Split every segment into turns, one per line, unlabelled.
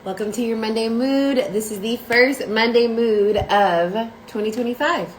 Welcome to your Monday mood. This is the first Monday mood of 2025.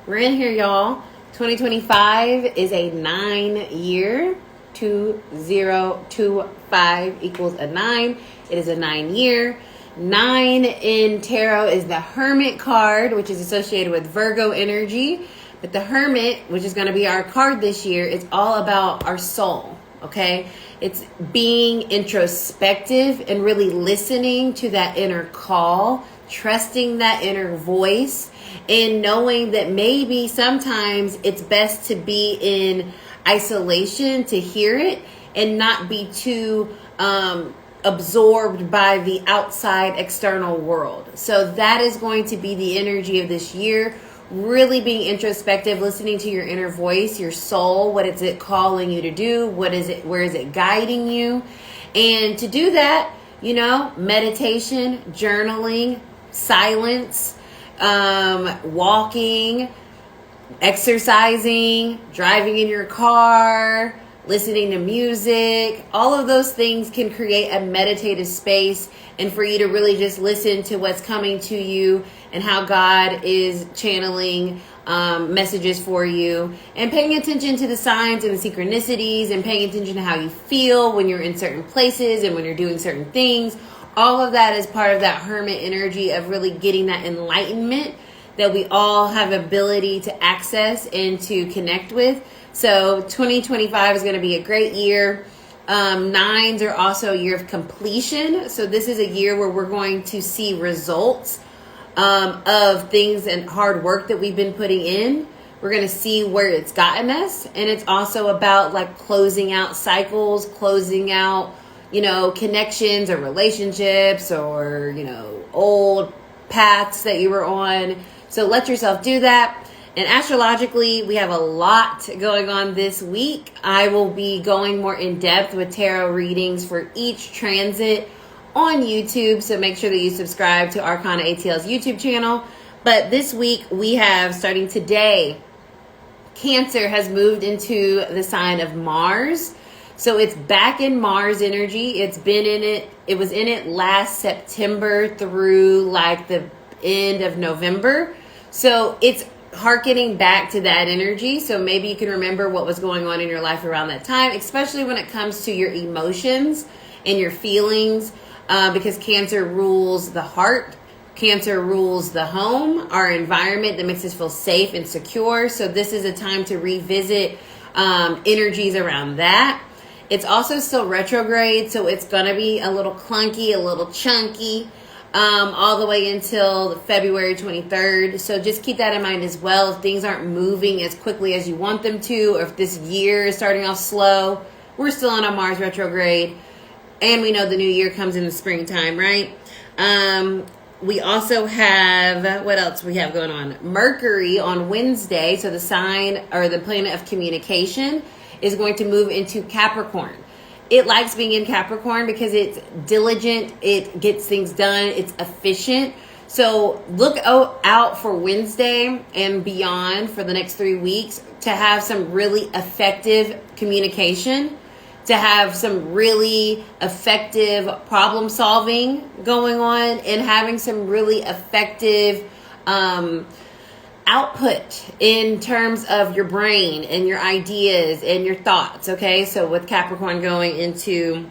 We're in here, y'all. 2025 is a 9-year. 2025 equals a 9. It is a 9-year. 9 in tarot is the Hermit card, which is associated with Virgo energy. But the Hermit, which is going to be our card this year, is all about our soul. Okay, it's being introspective and really listening to that inner call, trusting that inner voice, and knowing that maybe sometimes it's best to be in isolation to hear it and not be too absorbed by the outside external world. So that is going to be the energy of this year. Really being introspective, listening to your inner voice, your soul. What is it calling you to do? What is it? Where is it guiding you? And to do that, meditation, journaling, silence, walking, exercising, driving in your car, listening to music, all of those things can create a meditative space and for you to really just listen to what's coming to you and how God is channeling messages for you and paying attention to the signs and the synchronicities and paying attention to how you feel when you're in certain places and when you're doing certain things. All of that is part of that Hermit energy of really getting that enlightenment that we all have ability to access and to connect with. So 2025 is going to be a great year. 9s are also a year of completion. So this is a year where we're going to see results of things and hard work that we've been putting in. We're going to see where it's gotten us. And it's also about like closing out cycles, closing out, connections or relationships or, old paths that you were on. So let yourself do that. And astrologically, we have a lot going on this week. I will be going more in depth with tarot readings for each transit on YouTube. So make sure that you subscribe to Arcana ATL's YouTube channel. But this week we have, starting today, Cancer has moved into the sign of Mars. So it's back in Mars energy. It's been in it. It was in it last September through like the end of November. So it's hearkening back to that energy. So maybe you can remember what was going on in your life around that time, especially when it comes to your emotions and your feelings, because Cancer rules the heart. Cancer rules the home, our environment that makes us feel safe and secure. So this is a time to revisit energies around that. It's also still retrograde, so it's going to be a little clunky, a little chunky, all the way until February 23rd. So just keep that in mind as well. If things aren't moving as quickly as you want them to, or if this year is starting off slow, we're still on a Mars retrograde. And we know the new year comes in the springtime, right? We also have, what else we have going on? Mercury on Wednesday, so the sign or the planet of communication is going to move into Capricorn. It likes being in Capricorn because it's diligent, it gets things done, it's efficient. So look out for Wednesday and beyond for the next 3 weeks to have some really effective communication, to have some really effective problem solving going on, and having some really effective output in terms of your brain and your ideas and your thoughts. Okay, so with Capricorn going into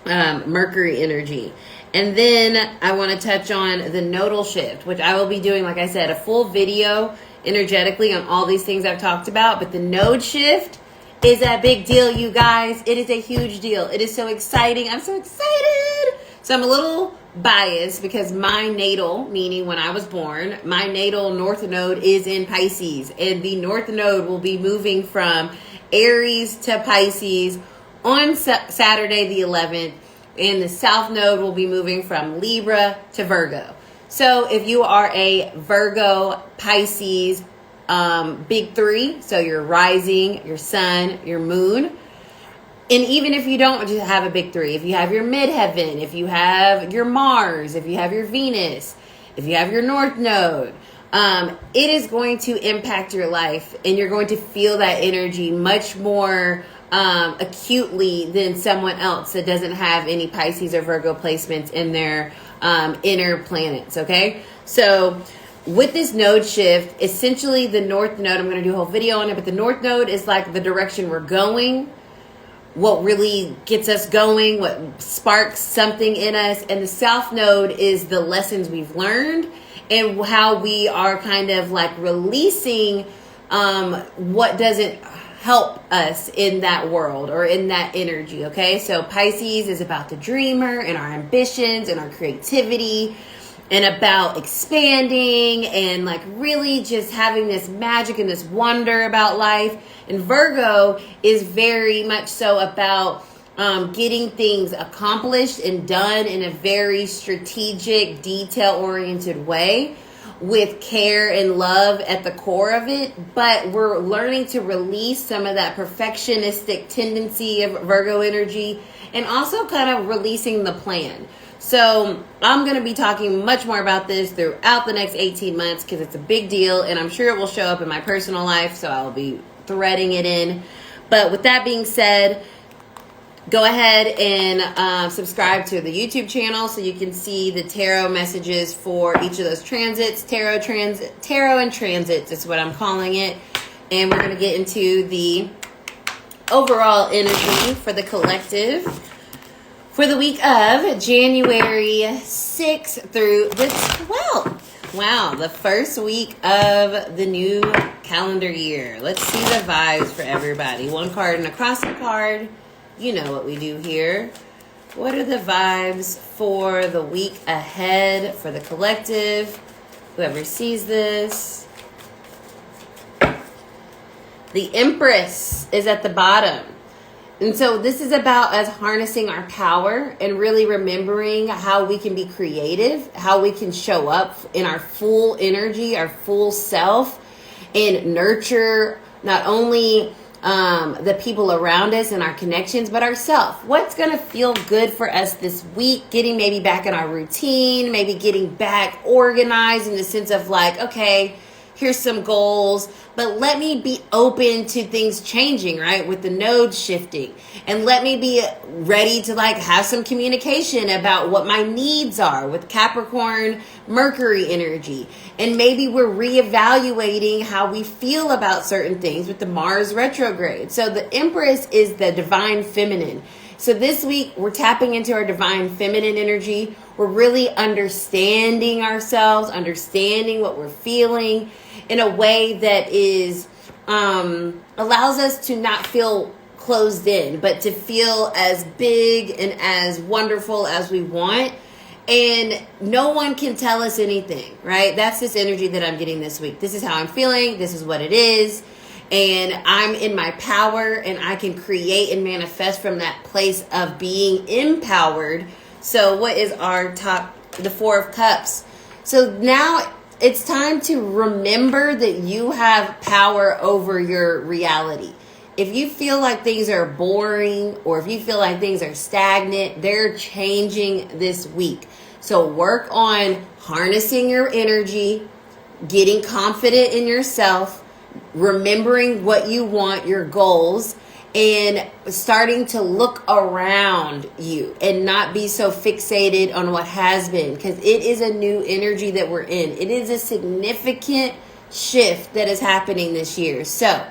Mercury energy. And then I want to touch on the nodal shift, which I will be doing, like I said, a full video energetically on all these things I've talked about. But the node shift is a big deal, you guys. It is a huge deal. It is so exciting. I'm so excited. So I'm a little biased because my natal, meaning when I was born, my natal north node is in Pisces, and the north node will be moving from Aries to Pisces on Saturday the 11th, and the south node will be moving from Libra to Virgo. So if you are a Virgo, Pisces, big three, so your rising, your sun, your moon. And even if you don't just have a big three, if you have your midheaven, if you have your Mars, if you have your Venus, if you have your North Node, it is going to impact your life, and you're going to feel that energy much more acutely than someone else that doesn't have any Pisces or Virgo placements in their inner planets, okay? So with this node shift, essentially the north node, I'm going to do a whole video on it, but the north node is like the direction we're going, what really gets us going, what sparks something in us. And the south node is the lessons we've learned and how we are kind of like releasing what doesn't help us in that world or in that energy, okay? So Pisces is about the dreamer and our ambitions and our creativity and about expanding and like really just having this magic and this wonder about life. And Virgo is very much so about getting things accomplished and done in a very strategic, detail-oriented way with care and love at the core of it. But we're learning to release some of that perfectionistic tendency of Virgo energy and also kind of releasing the plan. So I'm going to be talking much more about this throughout the next 18 months because it's a big deal and I'm sure it will show up in my personal life, so I'll be threading it in. But with that being said, go ahead and subscribe to the YouTube channel so you can see the tarot messages for each of those transits. Tarot and transits is what I'm calling it. And we're going to get into the overall energy for the collective for the week of January 6th through the 12th. Wow, the first week of the new calendar year. Let's see the vibes for everybody. One card and a crossing card. You know what we do here. What are the vibes for the week ahead for the collective? Whoever sees this. The Empress is at the bottom. And so this is about us harnessing our power and really remembering how we can be creative, how we can show up in our full energy, our full self, and nurture not only the people around us and our connections, but ourselves. What's going to feel good for us this week? Getting maybe back in our routine, maybe getting back organized in the sense of like, okay, here's some goals, but let me be open to things changing, right? With the nodes shifting. And let me be ready to like have some communication about what my needs are with Capricorn, Mercury energy. And maybe we're reevaluating how we feel about certain things with the Mars retrograde. So the Empress is the divine feminine. So this week we're tapping into our divine feminine energy. We're really understanding ourselves, understanding what we're feeling in a way that is allows us to not feel closed in, but to feel as big and as wonderful as we want. And no one can tell us anything, right? That's this energy that I'm getting this week. This is how I'm feeling. This is what it is. And I'm in my power and I can create and manifest from that place of being empowered. So what is our top, the Four of Cups? So now it's time to remember that you have power over your reality. If you feel like things are boring or if you feel like things are stagnant, they're changing this week. So work on harnessing your energy, getting confident in yourself, remembering what you want, your goals, and starting to look around you and not be so fixated on what has been, because it is a new energy that we're in. It is a significant shift that is happening this year. So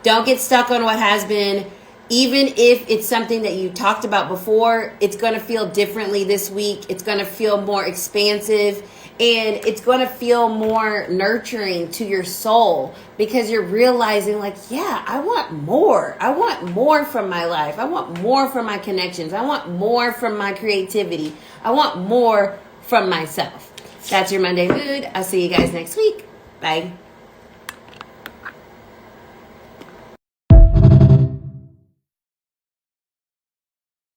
don't get stuck on what has been. Even if it's something that you talked about before, it's going to feel differently this week. It's going to feel more expansive. And it's going to feel more nurturing to your soul because you're realizing like, yeah, I want more. I want more from my life. I want more from my connections. I want more from my creativity. I want more from myself. That's your Monday mood. I'll see you guys next week. Bye.